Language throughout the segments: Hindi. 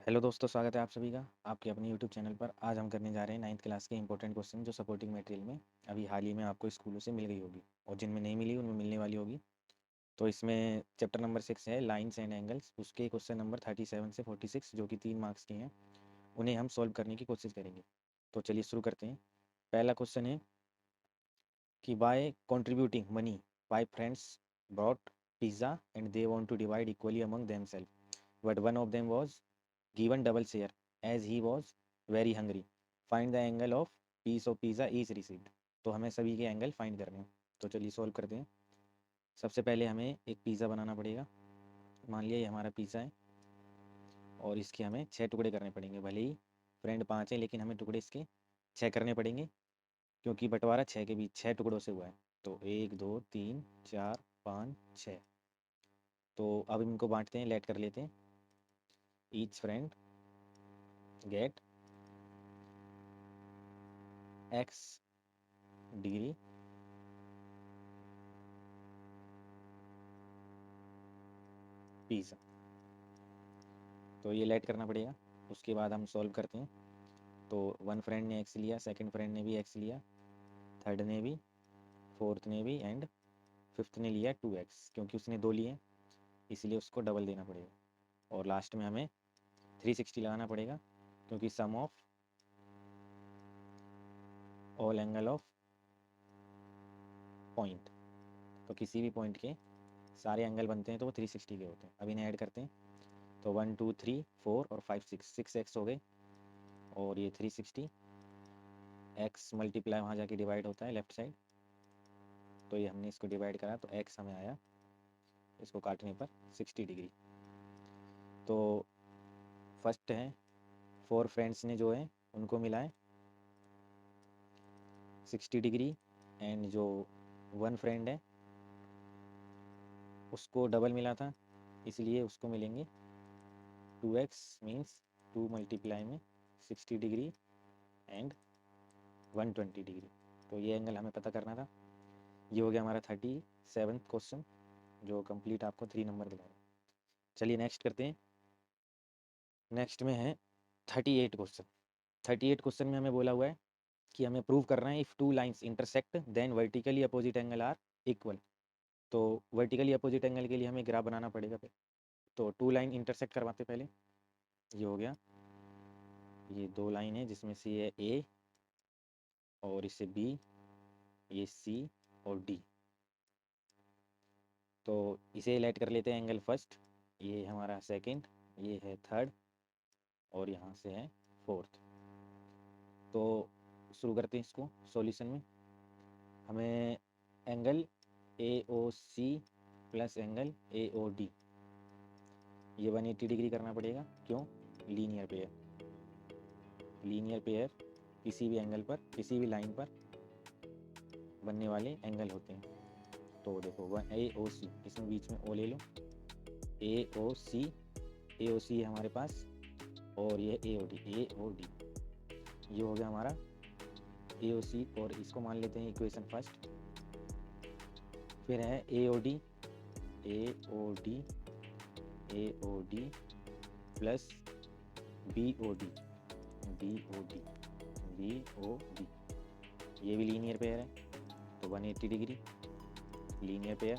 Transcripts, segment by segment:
हेलो दोस्तों, स्वागत है आप सभी का आपके अपने यूट्यूब चैनल पर। आज हम करने जा रहे हैं 9th क्लास के इंपॉर्टेंट क्वेश्चन जो सपोर्टिंग मटेरियल में अभी हाल ही में आपको स्कूलों से मिल गई होगी और जिनमें नहीं मिली उनमें मिलने वाली होगी। तो इसमें चैप्टर नंबर 6 है लाइन्स एंड एंगल्स, उसके क्वेश्चन नंबर 37 से 46 जो कि 3 मार्क्स के हैं, उन्हें हम सॉल्व करने की कोशिश करेंगे। तो चलिए शुरू करते हैं। पहला क्वेश्चन है कि by contributing money 5 friends brought pizza and they want to divide equally among themselves but one of them was given double share as he was very hungry. Find the angle of piece of pizza each received. तो हमें सभी के एंगल फाइंड करने हैं। तो चलिए सॉल्व करते हैं। सबसे पहले हमें एक पिज़्ज़ा बनाना पड़ेगा। मान लिया ये हमारा पिज़्ज़ा है और इसके हमें 6 टुकड़े करने पड़ेंगे। भले ही फ्रेंड 5 है लेकिन हमें टुकड़े इसके 6 करने पड़ेंगे क्योंकि बंटवारा 6 के बीच 6 टुकड़ों से हुआ है। तो 1 2 3 4 5 6। तो अब इनको बांटते हैं, लेट कर लेते हैं। Each friend gate x degree pizza. तो ये लेट करना पड़ेगा। उसके बाद हम सॉल्व करते हैं। तो वन फ्रेंड ने एक्स लिया, सेकंड फ्रेंड ने भी एक्स लिया, थर्ड ने भी, फोर्थ ने भी एंड फिफ्थ ने लिया 2x क्योंकि उसने 2 लिए इसलिए उसको डबल देना पड़ेगा। और लास्ट में हमें 360 लगाना पड़ेगा क्योंकि sum of all angle of point, तो किसी भी पॉइंट के सारे एंगल बनते हैं तो वो 360 के होते हैं। अब इन्हें ऐड करते हैं। तो 1 2 3 4 और 5 6 हो गए और ये 360 x मल्टीप्लाई वहाँ जाके डिवाइड होता है लेफ्ट साइड। तो ये हमने इसको डिवाइड करा तो x हमें आया इसको काटने पर 60 डिग्री। तो फर्स्ट है 4 फ्रेंड्स ने जो है उनको मिला है 60 डिग्री एंड जो वन फ्रेंड है उसको डबल मिला था इसलिए उसको मिलेंगे 2x मीन्स 2 मल्टीप्लाई में 60 डिग्री एंड 120 डिग्री। तो ये एंगल हमें पता करना था। ये हो गया हमारा 37 क्वेश्चन जो कंप्लीट आपको 3 नंबर दिलाएगा। चलिए नेक्स्ट करते हैं। नेक्स्ट में है 38 क्वेश्चन। 38 क्वेश्चन में हमें बोला हुआ है कि हमें प्रूव करना है if 2 lines intersect then vertically opposite angle are equal. तो वर्टिकली अपोजिट एंगल के लिए हमें ग्राफ बनाना पड़ेगा पहले। तो 2 लाइन इंटरसेक्ट करवाते पहले। ये हो गया, ये 2 लाइन है जिसमें से ये ए और इसे बी, ये सी और डी। तो इसे लेट कर लेते हैं एंगल फर्स्ट, ये हमारा सेकंड, ये है थर्ड और यहाँ से है फोर्थ। तो शुरू करते हैं इसको सॉल्यूशन में। हमें angle A O C plus angle A O D ये 180 डिग्री करना पड़ेगा। क्यों? Linear pair. लीनियर पेयर किसी भी एंगल पर, किसी भी लाइन पर बनने वाले एंगल होते हैं। तो देखो वन ए ओ सी, इसमें बीच में ओ ले लो, ए ओ सी है हमारे पास और ये ए ओ डी ये हो गया हमारा ए ओ सी। और इसको मान लेते हैं इक्वेशन फर्स्ट। फिर है A O D plus B O D ये भी लीनियर पेयर है तो 180 डिग्री लीनियर पेयर।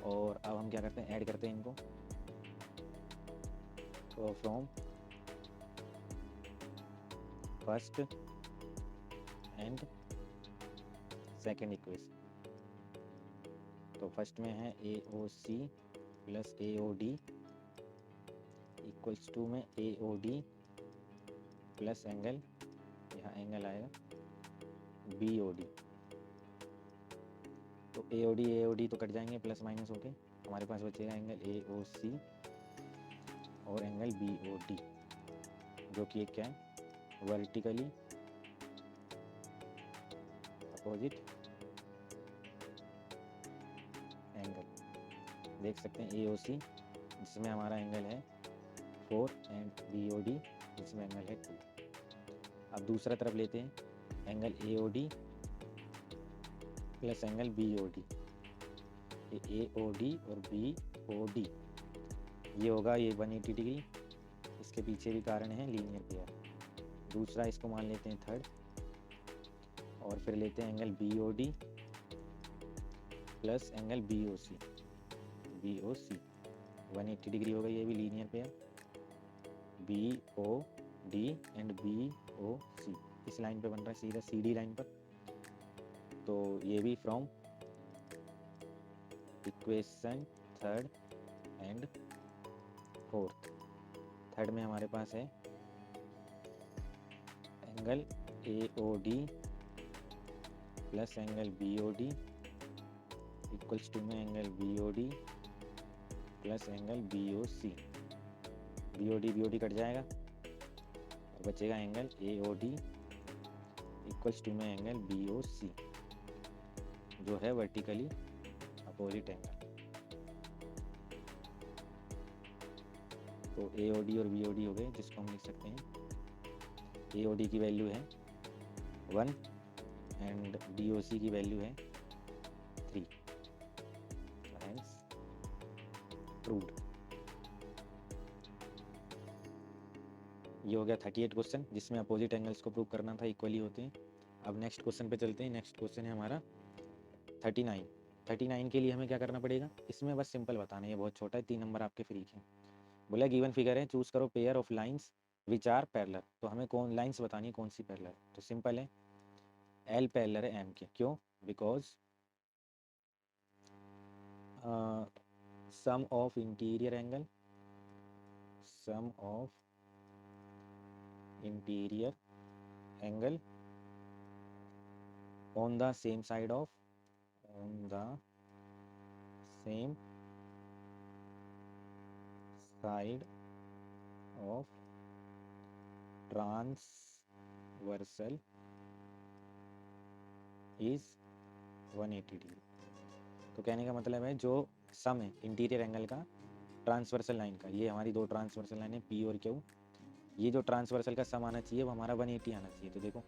और अब हम क्या करते हैं, ऐड करते हैं इनको। तो from first and second equation, तो फर्स्ट में है A O C plus A O D equals to में A O D plus angle, यहाँ एंगल आएगा बी ओ डी। तो ए ओ डी तो कट जाएंगे प्लस माइनस होके, हमारे पास बचेगा एंगल ए ओ सी और एंगल बी ओ डी जो कि एक क्या है, वर्टिकली अपोजिट एंगल। देख सकते हैं ए ओ सी जिसमें हमारा एंगल है 4 एंड बी ओ डी जिसमें एंगल है 2। अब दूसरा तरफ लेते हैं angle A O D plus angle B O D. A O D और बी ओ डी ये होगा ये 180 डिग्री, इसके पीछे भी कारण है लीनियर पेयर। दूसरा इसको मान लेते हैं थर्ड, और फिर लेते हैं angle B O D plus angle B O C. 180 degree होगा, ये भी linear pair, B O D and B O C. इस लाइन पे बन रहा है सीधा सी डी लाइन पर। तो ये भी from equation third and fourth. थर्ड में हमारे पास है angle A O D plus angle B O D equals to में angle B O D plus angle B O C. B O D cut जाएगा और बचेगा angle A O D equals to में एंगल बी ओ सी, जो है वर्टिकली अपोजिट एंगल। तो ए ओ डी और बी ओ डी हो गए, जिसको हम लिख सकते हैं ए ओ डी की वैल्यू है 1 एंड डी ओ सी की वैल्यू है 3। Hence proved. ये हो गया 38 क्वेश्चन, जिसमें अपोजिट एंगल्स को प्रूव करना था इक्वली होते हैं। अब नेक्स्ट क्वेश्चन पे चलते हैं। नेक्स्ट क्वेश्चन है हमारा 39। 39 के लिए हमें क्या करना पड़ेगा, इसमें बस सिंपल बताना है, ये बहुत छोटा है, 3 नंबर आपके फ्री हैं। बोला गिवन फिगर है, चूज करो pair of lines which are parallel. तो हमें कौन लाइंस बतानी है, कौन सी पैरेलल। तो सिंपल है, एल पैरेलल है एम के। क्यों? Because sum of interior angle on the same side of transversal is 180 degree. तो कहने का मतलब है जो सम है इंटीरियर एंगल का ट्रांसवर्सल लाइन का, ये हमारी दो ट्रांसवर्सल लाइन है पी और क्यू, ये जो ट्रांसवर्सल का सम आना चाहिए वो हमारा 180 आना चाहिए। तो देखो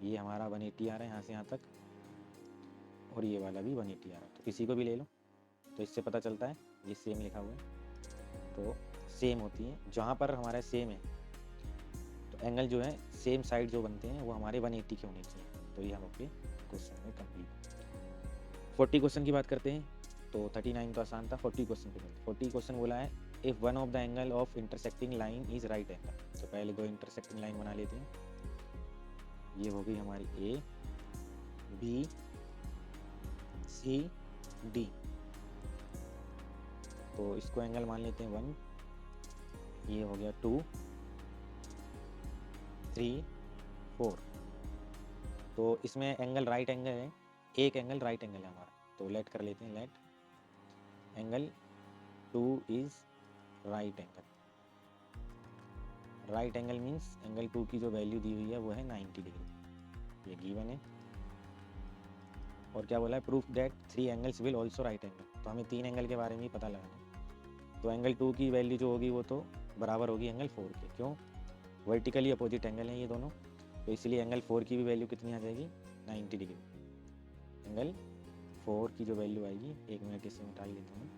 ये हमारा 180 आ रहा है यहाँ से यहाँ तक, और ये वाला भी 180 आ रहा है। तो किसी को भी ले लो, तो इससे पता चलता है ये सेम लिखा हुआ है, तो सेम होती है। जहाँ पर हमारा सेम है तो एंगल जो है सेम साइड जो बनते हैं वो हमारे 180 के होने चाहिए। तो ये हम आपके क्वेश्चन में कंप्लीट। 40 क्वेश्चन की बात करते हैं। तो 39 तो आसान था, 40 क्वेश्चन पे 40 क्वेश्चन बोला है if one of the angle of intersecting line is right angle. तो पहले दो इंटरसेक्टिंग लाइन बना लेते हैं। ये हो गई हमारी ए बी सी डी। तो इसको एंगल मान लेते हैं 1, ये हो गया 2 3 4। तो इसमें एंगल राइट एंगल है, एक एंगल राइट एंगल है हमारा, तो लेट कर लेते हैं, let angle 2 is right angle. Right angle means angle 2 की जो वैल्यू दी हुई है वो है 90 डिग्री, ये गिवन है। और क्या बोला है, proof that 3 angles will also right angle. तो हमें 3 एंगल के बारे में ही पता लगाना है। तो एंगल 2 की वैल्यू जो होगी वो तो बराबर होगी एंगल 4 के। क्यों? वर्टिकली अपोजिट एंगल हैं ये दोनों, तो इसलिए एंगल 4 की भी वैल्यू कितनी आ जाएगी, 90 डिग्री। एंगल 4 की जो वैल्यू आएगी, 1 मिनट इसे मिटा लेता हूँ,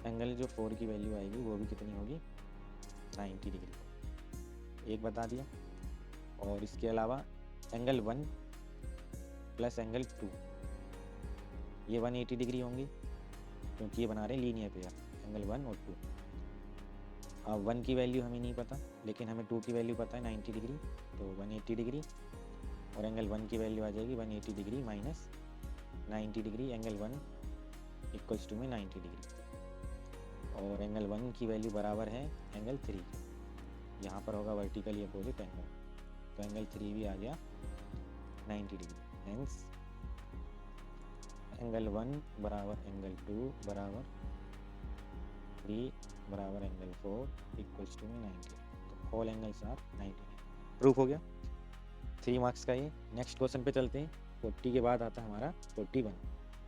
एंगल जो 4 की वैल्यू आएगी वो भी कितनी होगी, 90 डिग्री। एक बता दिया। और इसके अलावा एंगल 1 प्लस एंगल 2 ये 180 डिग्री होंगे, क्योंकि ये बना रहे हैं लीनियर पेयर, एंगल 1 और 2। अब 1 की वैल्यू हमें नहीं पता, लेकिन हमें 2 की वैल्यू पता है 90 डिग्री, तो 180 डिग्री। और एंगल 1 की वैल्यू आ जाएगी 180 degree minus 90 degree, angle 1 equals to में 90 डिग्री। और एंगल 1 की वैल्यू बराबर है एंगल 3, यहाँ पर होगा वर्टिकली अपोजिट एंगल, तो एंगल 3 भी आ गया 90 डिग्री। हेंस एंगल 1 बराबर एंगल 2 बराबर 3 बराबर एंगल 4 इक्वल्स टू में 90। तो ऑल एंगल्स आर 90। प्रूफ हो गया, 3 मार्क्स का ये। नेक्स्ट क्वेश्चन पे चलते हैं। 40 के बाद आता है हमारा 41।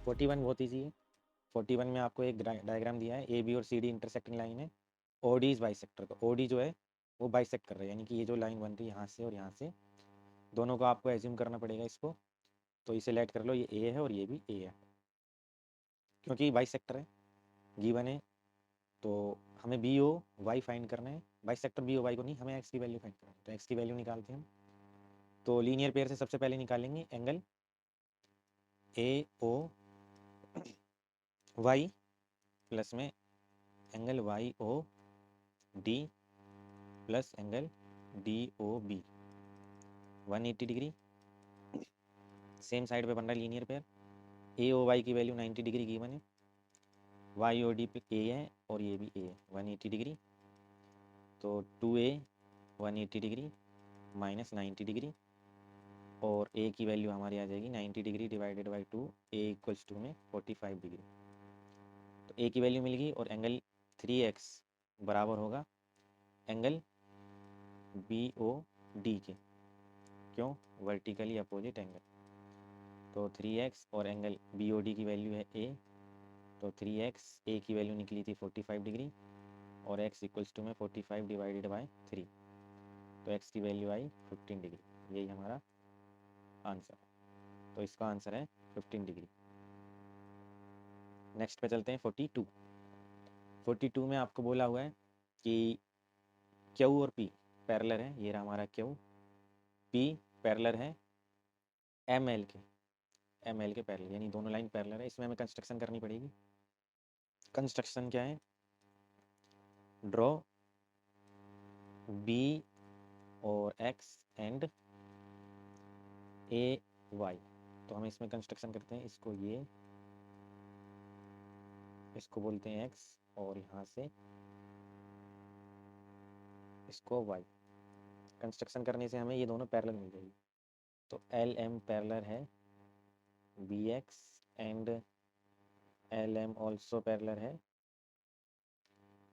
41 बहुत ईजी है। 41 में आपको एक डायग्राम दिया है, ए बी और सी डी इंटरसेक्टिंग लाइन है, ओ डी इज बाइसेक्टर। तो ओ डी जो है वो बाइसेक्ट कर रहा है, यानी कि ये जो लाइन बन रही है यहाँ से और यहाँ से, दोनों को आपको एज्यूम करना पड़ेगा इसको। तो इसे लेट कर लो, ये ए है और ये भी ए है, क्योंकि बाइसेक्टर है, गिवन है। तो हमें बी ओ वाई फाइंड करना है, बाइसेक्टर बी ओ वाई को नहीं, हमें एक्स की वैल्यू फाइंड करना है। तो एक्स की वैल्यू निकालते हैं हम। तो लीनियर पेयर से सबसे पहले निकालेंगे angle A O Y plus में angle Y O D plus angle D O B 180 degree. Same side पे बन रहा है linear pair. A O Y की वैल्यू 90 डिग्री गिवन है, वाई ओ डी ए है और ये भी ए है 180 डिग्री। तो 2a 180 डिग्री माइनस 90 डिग्री और a की वैल्यू हमारी आ जाएगी 90 degree divided by 2, a equals to में 45 डिग्री। तो a की वैल्यू मिल गई और एंगल 3x बराबर होगा एंगल बी ओ डी के। क्यों? Vertically opposite angle. तो 3x और एंगल बी ओ डी की वैल्यू है a, तो 3x a की वैल्यू निकली थी 45 डिग्री और x इक्वल्स टू में 45 डिवाइडेड बाई 3, तो x की वैल्यू आई 15 डिग्री। यही हमारा आंसर है। तो इसका आंसर है 15 डिग्री। नेक्स्ट पे चलते हैं 42। 42 में आपको बोला हुआ है कि Q और P पैरेलल है। ये रहा हमारा Q, P पैरेलल है ML के पैरेलल, यानी दोनों लाइन पैरेलल है। इसमें हमें कंस्ट्रक्शन करनी पड़ेगी। कंस्ट्रक्शन क्या है? ड्रॉ B और X एंड A Y। तो हम इसमें कंस्ट्रक्शन करते हैं। इसको बोलते हैं X और यहाँ से इसको Y। कंस्ट्रक्शन करने से हमें ये दोनों पैरेलल मिल जाएगी। तो एल एम पैरेलल है B X and L M also parallel है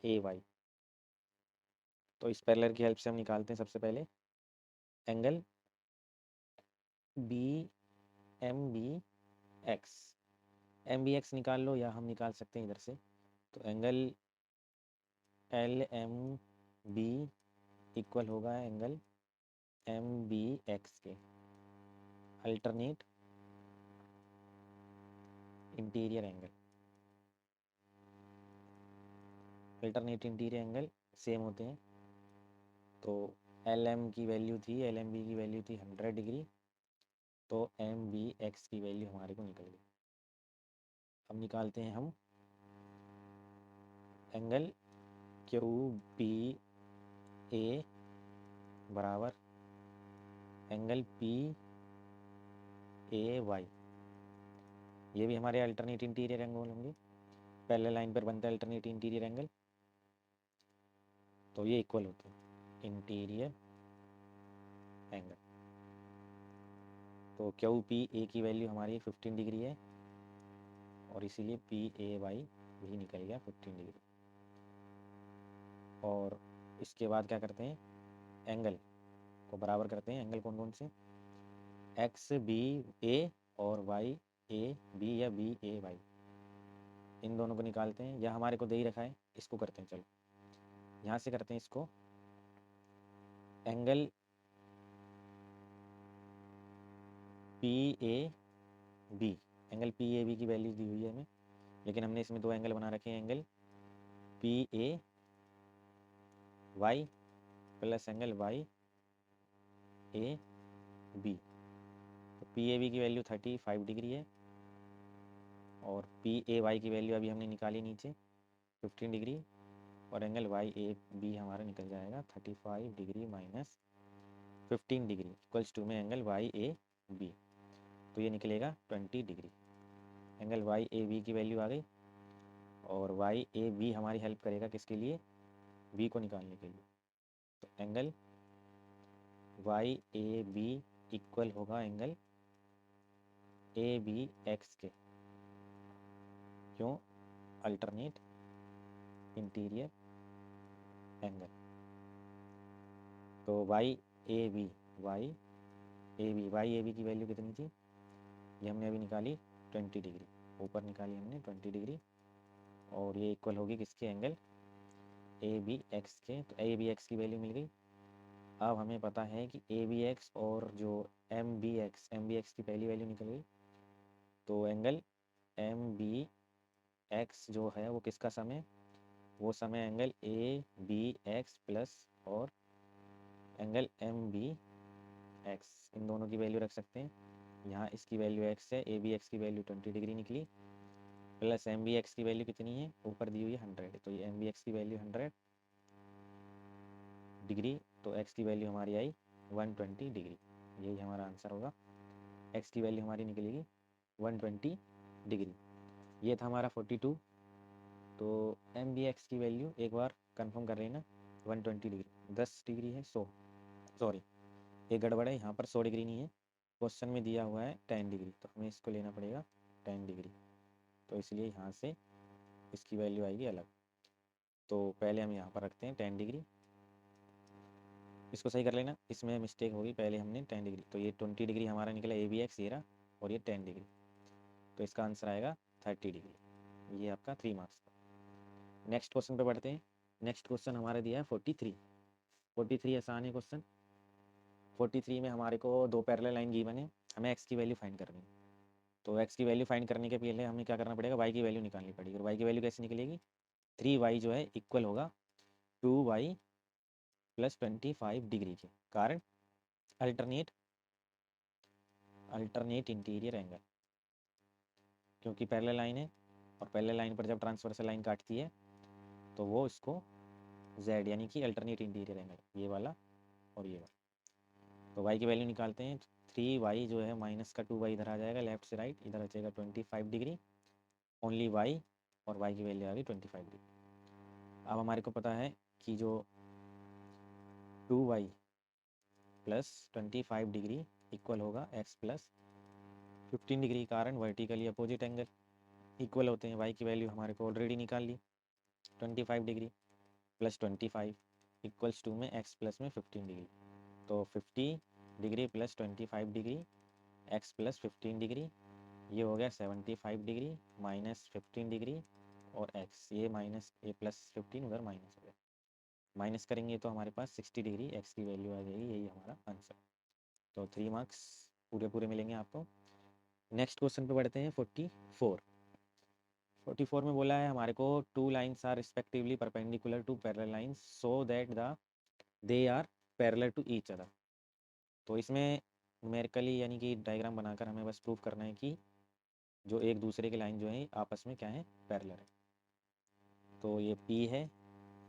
ए वाई। तो इस पैरेलल की हेल्प से हम निकालते हैं सबसे पहले angle B M B X. M B X निकाल लो या हम निकाल सकते हैं इधर से। तो angle L M B equal होगा एंगल एम बी एक्स के। Alternate interior angle, alternate interior angle same होते हैं। तो एल एम की वैल्यू थी, एल एम बी की वैल्यू थी 100 डिग्री, तो एम बी एक्स की वैल्यू हमारे को निकल गई। अब निकालते हैं हम एंगल क्यू पी ए बराबर एंगल पी ए वाई। ये भी हमारे अल्टरनेट इंटीरियर एंगल होंगे। पहले लाइन पर बनता है अल्टरनेट इंटीरियर एंगल, तो ये इक्वल होते हैं इंटीरियर एंगल। तो क्यू पी ए की वैल्यू हमारी 15 डिग्री है और इसीलिए पी ए वाई भी निकल गया 15 डिग्री। और इसके बाद क्या करते हैं? एंगल को बराबर करते हैं। एंगल कौन कौन से? एक्स बी ए और वाई ए बी या बी ए वाई, इन दोनों को निकालते हैं। या हमारे को दे ही रखा है, इसको करते हैं। चलो यहाँ से करते हैं इसको। Angle P A B, angle P A B की वैल्यू दी हुई है हमें, लेकिन हमने इसमें दो एंगल बना रखे हैं, angle P A Y plus angle Y A B. तो पी ए बी की वैल्यू 35 डिग्री है और पी ए वाई की वैल्यू अभी हमने निकाली नीचे 15 डिग्री, और एंगल वाई ए बी हमारा निकल जाएगा 35 degree minus 15 degree equals to में एंगल वाई ए बी। तो ये निकलेगा 20 degree. Angle Y A B की वैल्यू आ गई और वाई ए बी हमारी हेल्प करेगा किसके लिए? बी को निकालने के लिए। तो angle Y A B equal होगा एंगल ए बी एक्स के। क्यों? Alternate interior angle. तो वाई ए बी की वैल्यू कितनी थी? ये हमने अभी निकाली 20 डिग्री, ऊपर निकाली हमने 20 डिग्री, और ये इक्वल होगी किसके? एंगल ए बी एक्स के। तो ए बी एक्स की वैल्यू मिल गई। अब हमें पता है कि ए बी एक्स और जो एम बी एक्स की पहली वैल्यू निकल गई। तो एंगल एम बी एक्स जो है वो किसका सम है? वो समय angle A B X plus और एंगल एम बी एक्स, इन दोनों की वैल्यू रख सकते हैं। यहाँ इसकी वैल्यू एक्स है, ए बी एक्स की वैल्यू 20 डिग्री निकली, प्लस एम बी एक्स की वैल्यू कितनी है, ऊपर दी हुई है 100, तो ये एम बी एक्स की वैल्यू 100 डिग्री, तो एक्स की वैल्यू हमारी आई 120 डिग्री। यही हमारा आंसर होगा, एक्स की वैल्यू हमारी निकलेगी 120 डिग्री। ये था हमारा 42। तो एम बी एक्स की वैल्यू एक बार कंफर्म कर लेना, 120 डिग्री, 10 डिग्री है, 100, सॉरी ये गड़बड़ है, यहाँ पर 100 डिग्री नहीं है, क्वेश्चन में दिया हुआ है 10 डिग्री, तो हमें इसको लेना पड़ेगा 10 डिग्री, तो इसलिए यहाँ से इसकी वैल्यू आएगी अलग। तो पहले हम यहाँ पर रखते हैं 10 डिग्री, इसको सही कर लेना, इसमें मिस्टेक होगी, पहले हमने 10 डिग्री, तो ये 20 डिग्री हमारा निकला ए बी एक्स ये रहा, और ये 10 डिग्री, तो इसका आंसर आएगा 30 डिग्री। ये आपका 3 मार्क्स का। नेक्स्ट क्वेश्चन पे बढ़ते हैं। नेक्स्ट क्वेश्चन हमारा दिया है 43। 43 आसान है क्वेश्चन। 43 में हमारे को दो पैरेलल लाइन गिवन है, हमें एक्स की वैल्यू फाइंड करनी है। तो एक्स की वैल्यू फाइंड करने के पहले हमें क्या करना पड़ेगा, वाई की वैल्यू निकालनी पड़ेगी। और वाई की वैल्यू कैसे निकलेगी, 3y जो है इक्वल होगा 2y प्लस 25 डिग्री के, कारण अल्टरनेट इंटीरियर एंगल, क्योंकि पैरेलल लाइन है, और पैरेलल लाइन पर जब ट्रांसवर्सल लाइन काटती है तो वो इसको z यानी कि अल्टरनेट इंटीरियर एंगल, ये वाला और ये वाला। तो y की वैल्यू निकालते हैं, 3y जो है माइनस का 2y इधर आ जाएगा लेफ्ट से राइट, इधर बचेगा 25 डिग्री, ओनली y, और y की वैल्यू आ गई 25 डिग्री। अब हमारे को पता है कि जो 2y प्लस 25 डिग्री इक्वल होगा x प्लस 15 डिग्री, कारण वर्टिकली अपोजिट एंगल इक्वल होते हैं। y की वैल्यू हमारे को ऑलरेडी निकाल ली, 25 डिग्री प्लस 25 इक्वल्स टू में x प्लस में 15 डिग्री, तो 50 degree plus 25 degree x plus 15 degree, ये हो गया 75 डिग्री माइनस 15 डिग्री, और x ये माइनस ये प्लस 15 उधर माइनस हो गया, माइनस करेंगे तो हमारे पास 60 डिग्री x की वैल्यू आ जाएगी, यही हमारा आंसर। तो 3 मार्क्स पूरे पूरे मिलेंगे आपको। नेक्स्ट क्वेश्चन पे बढ़ते हैं 44। 44 में बोला है हमारे को two lines are respectively perpendicular to parallel lines so that they are parallel to each other. तो इसमें न्यूमेरिकली यानी कि डायग्राम बनाकर हमें बस प्रूव करना है कि जो एक दूसरे के लाइन जो है आपस में क्या है, पैरेलल है। तो ये P है,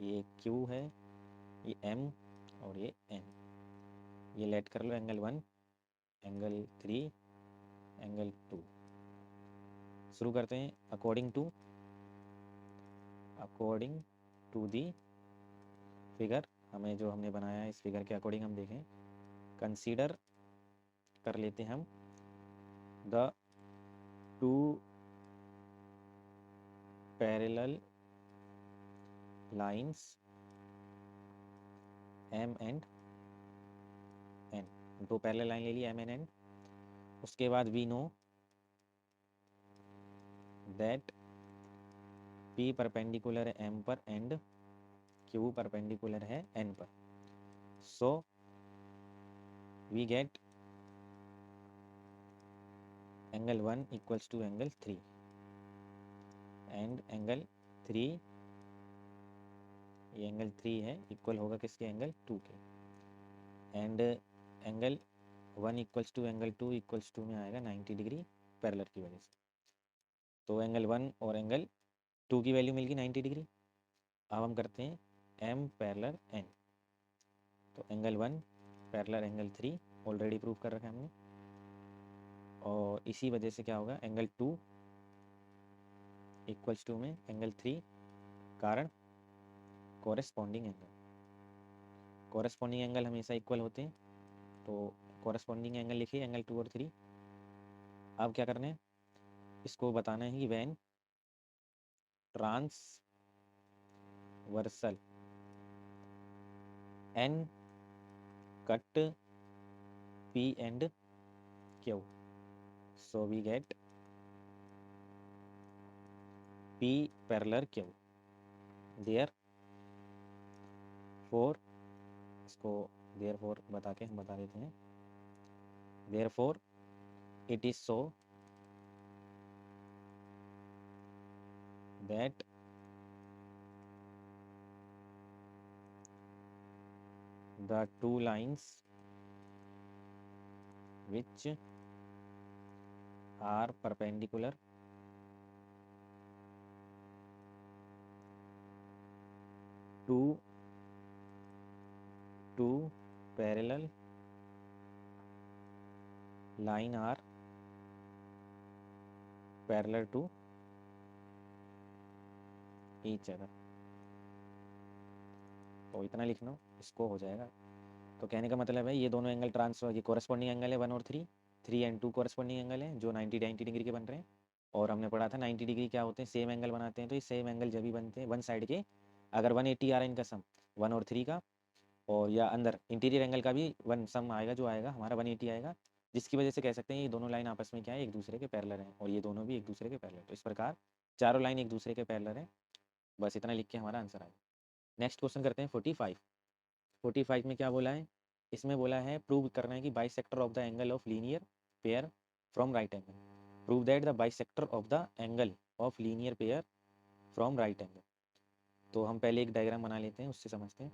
ये Q है, ये M और ये N, ये लेट कर लो एंगल 1, एंगल 3, एंगल 2। शुरू करते हैं। अकॉर्डिंग टू दी फिगर, हमें जो हमने बनाया है इस फिगर के अकॉर्डिंग हम देखें, कंसीडर कर लेते हैं हम the two parallel lines M and N। दो पैरेलल लाइन ले ली M एंड N। उसके बाद we know that P perpendicular है M पर एंड Q परपेंडिकुलर है N पर, so we get angle 1 equals to angle 3 and angle 3, ये एंगल 3 है इक्वल होगा किसके, एंगल 2 के, and angle 1 equals to angle 2 equals to में आएगा 90 डिग्री पैरेलल की वजह से। तो एंगल 1 और एंगल 2 की वैल्यू मिल गई 90 डिग्री। अब हम करते हैं M पैरेलल N। तो angle 1 parallel angle 3 already prove कर रखा है हमने, और इसी वजह से क्या होगा, एंगल 2 इक्वल्स टू में एंगल 3, कारण कॉरेस्पॉन्डिंग एंगल हमेशा इक्वल होते हैं। तो कॉरेस्पॉन्डिंग एंगल लिखिए एंगल 2 और 3। अब क्या करना है, इसको बताना है कि when transversal N cut P and Q, so we get P parallel Q, therefore इसको therefore बता के हम बता देते हैं, therefore it is so that the two lines which are perpendicular to two parallel line are parallel to each other. तो इतना लिखना, इसको हो जाएगा। तो कहने का मतलब है ये दोनों एंगल ट्रांसफर, ये कोरस्पॉन्डिंग एंगल है 1 और 3, 3 एंड 2 कोरस्पॉन्डिंग एंगल है जो 90 डिग्री के बन रहे हैं। और हमने पढ़ा था 90 डिग्री क्या होते हैं, सेम एंगल बनाते हैं। तो ये सेम एंगल जब भी बनते हैं वन साइड के, अगर 180 आ रहा है इनका सम 1 और 3 का, और या अंदर इंटीरियर एंगल का भी वन सम आएगा, जो आएगा हमारा 180 आएगा, जिसकी वजह से कह सकते हैं ये दोनों लाइन आपस में क्या है, एक दूसरे के पैरेलल हैं, और ये दोनों भी एक दूसरे के पैरेलल। तो इस प्रकार चारों लाइन एक दूसरे के पैरेलल हैं। बस इतना लिख के हमारा आंसर आएगा। नेक्स्ट क्वेश्चन करते हैं 45। 45 में क्या बोला है, इसमें बोला है प्रूव करना है कि bisector of the angle of linear pair from right angle. Prove that the bisector of the angle of linear pair from right angle. तो हम पहले एक डायग्राम बना लेते हैं, उससे समझते हैं।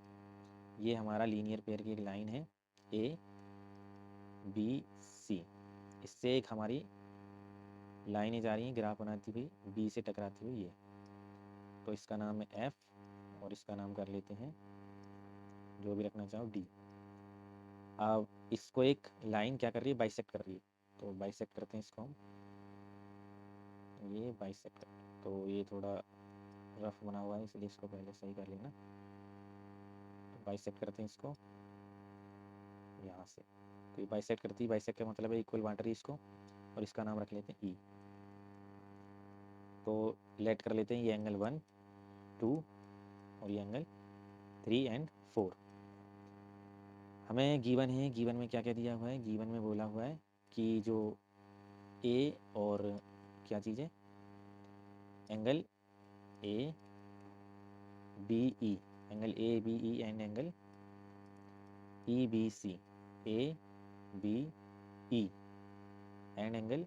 ये हमारा लीनियर पेयर की एक लाइन है ए बी सी, इससे एक हमारी लाइनें जा रही हैं ग्राफ बनाती हुई बी से टकराती हुई ये। तो इसका नाम है एफ, और इसका नाम कर लेते हैं, जो भी रखना चाहो, डी। अब इसको एक लाइन क्या कर रही है, बाइसेक्ट कर रही है। तो बाइसेक्ट करते हैं इसको हम, ये बाइसेक्ट। तो ये थोड़ा रफ बना हुआ है इसलिए इसको पहले सही कर लेना। तो बाइसेक्ट करते हैं इसको यहाँ से। तो ये बाइसेक्ट करती है, बाइसेक्ट का मतलब है इक्वल बांट रही है इसको, और इसका नाम रख लेते हैं ई। तो लेट कर लेते हैं ये एंगल 1 2 और ये एंगल 3 एंड 4। हमें गिवन है, गिवन में क्या क्या दिया हुआ है, गिवन में बोला हुआ है कि जो ए और क्या चीज़ है, angle A B E, angle A B E and angle E B C, A B E and angle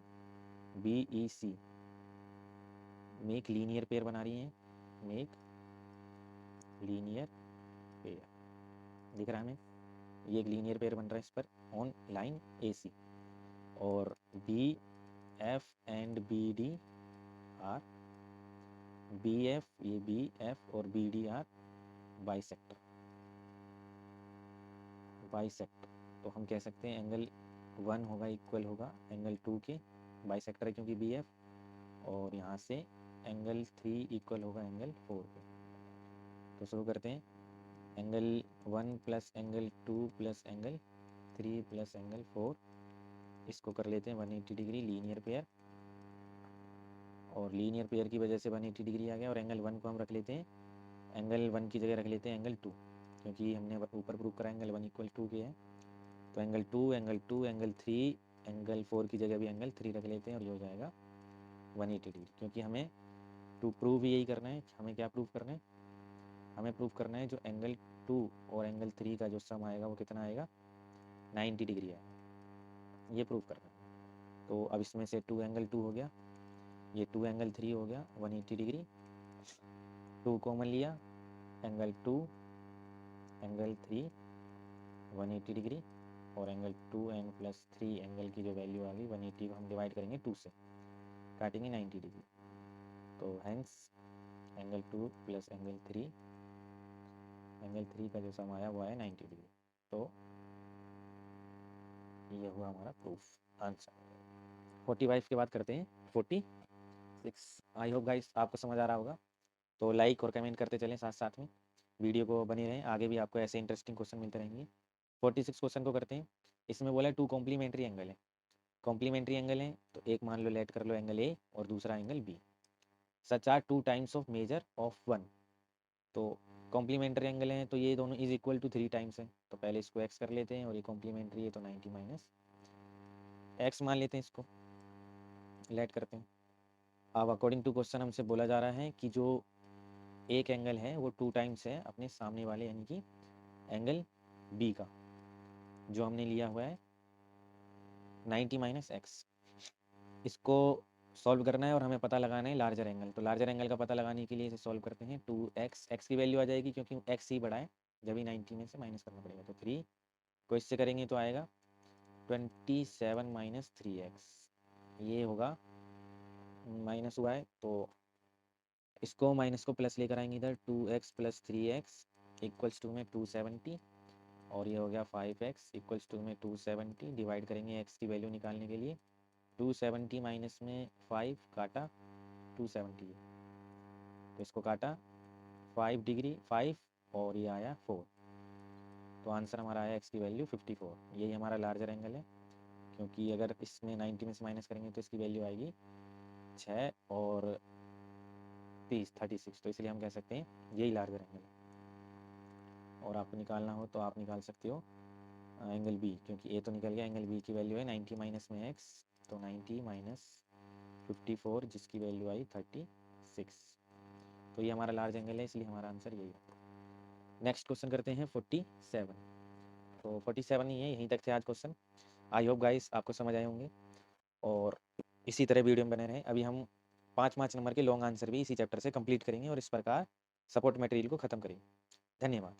B E C make linear pair बना रही हैं, मेक लीनियर पेयर दिख रहा है हमें, ये एक लीनियर पेयर बन रहा है इस पर ऑन लाइन ए सी। और B F and B D are, B F, ये बी एफ और B D are bisector, bisector. तो हम कह सकते हैं एंगल 1 होगा इक्वल होगा एंगल 2 के, बाइसेक्टर है क्योंकि बी एफ, और यहाँ से एंगल 3 इक्वल होगा एंगल 4 के। तो शुरू करते हैं, angle 1 plus angle 2 plus angle 3 plus angle 4, इसको कर लेते हैं 180 डिग्री लीनियर पेयर, और लीनियर पेयर की वजह से 180 डिग्री आ गया। और एंगल 1 को हम रख लेते हैं, एंगल 1 की जगह रख लेते हैं एंगल 2, क्योंकि हमने ऊपर प्रूव करा एंगल 1 इक्वल 2 के है। तो एंगल 2 एंगल 2 एंगल 3, एंगल 4 की जगह भी एंगल 3 रख लेते हैं, और ये हो जाएगा 180 डिग्री। क्योंकि हमें टू प्रूव यही करना है, हमें क्या प्रूव करना है, हमें प्रूव करना है जो एंगल 2 और एंगल 3 का जो सम आएगा वो कितना आएगा, 90 डिग्री आएगा, ये प्रूव करना है। तो अब इसमें से 2 एंगल 2 हो गया, ये 2 एंगल 3 हो गया 180 डिग्री, 2 कॉमन लिया, एंगल 2 एंगल 3 180 डिग्री, और एंगल 2 एंड प्लस 3 एंगल की जो वैल्यू आ गई 180 को हम डिवाइड करेंगे 2 से, काटेंगे 90 डिग्री। तो hence angle 2 plus angle 3, angle 3 का जो सम आया वो आया 90 डिग्री। तो ये हुआ हमारा प्रूफ आंसर। 45 के बाद करते हैं 46। आई होप गाइस आपको समझ आ रहा होगा। तो लाइक और कमेंट करते चलें साथ साथ में, वीडियो को बने रहें, आगे भी आपको ऐसे इंटरेस्टिंग क्वेश्चन मिलते रहेंगे। 46 क्वेश्चन को करते हैं। इसमें बोला है 2 कॉम्प्लीमेंट्री एंगल है, कॉम्प्लीमेंट्री एंगल है तो एक मान लो लेट कर लो एंगल ए और दूसरा angle B, such are 2 times of measure of 1। तो कॉम्प्लीमेंट्री एंगल है तो ये दोनों इज इक्वल टू 3 टाइम्स है, तो पहले इसको एक्स कर लेते हैं, और ये कॉम्प्लीमेंट्री है तो 90 माइनस एक्स मान लेते हैं, इसको लेट करते हैं। अब अकॉर्डिंग टू क्वेश्चन हमसे बोला जा रहा है कि जो एक एंगल है वो 2 टाइम्स है अपने सामने वाले यानी कि एंगल बी का, जो हमने लिया हुआ है 90 माइनस एक्स। इसको सॉल्व करना है और हमें पता लगाना है लार्जर एंगल। तो लार्जर एंगल का पता लगाने के लिए इसे सॉल्व करते हैं, 2x, एक्स की वैल्यू आ जाएगी क्योंकि एक्स ही बड़ा है, जब ही 90 में से माइनस करना पड़ेगा। तो 3 को इससे करेंगे तो आएगा 27 माइनस 3x, ये होगा माइनस हुआ है तो इसको माइनस को प्लस लेकर आएंगे इधर, 2x plus 3x equals to में 270, और ये हो गया 5x इक्वल्स टू में 270। डिवाइड करेंगे x की वैल्यू निकालने के लिए, 270 माइनस में 5 काटा 270, तो इसको काटा 5 डिग्री 5 और ये आया 4, तो आंसर हमारा आया x की वैल्यू 54। यही हमारा लार्जर एंगल है, क्योंकि अगर इसमें 90 में से माइनस करेंगे तो इसकी वैल्यू आएगी 6 और 36, तो इसलिए हम कह सकते हैं यही लार्जर एंगल है। और आपको निकालना हो तो आप निकाल सकते हो एंगल बी, क्योंकि ए तो निकल गया, एंगल बी की वैल्यू है 90 माइनस में x, तो 90 माइनस 54 जिसकी वैल्यू आई 36, तो ये हमारा लार्ज एंगल है, इसलिए हमारा आंसर यही है। नेक्स्ट क्वेश्चन करते हैं 47। तो 47 ही है, यहीं तक थे आज क्वेश्चन। आई होप गाइस आपको समझ आए होंगे, और इसी तरह वीडियो में बने रहें। अभी हम 5 नंबर के लॉन्ग आंसर भी इसी चैप्टर से कंप्लीट करेंगे और इस प्रकार सपोर्ट मटेरियल को ख़त्म करेंगे। धन्यवाद।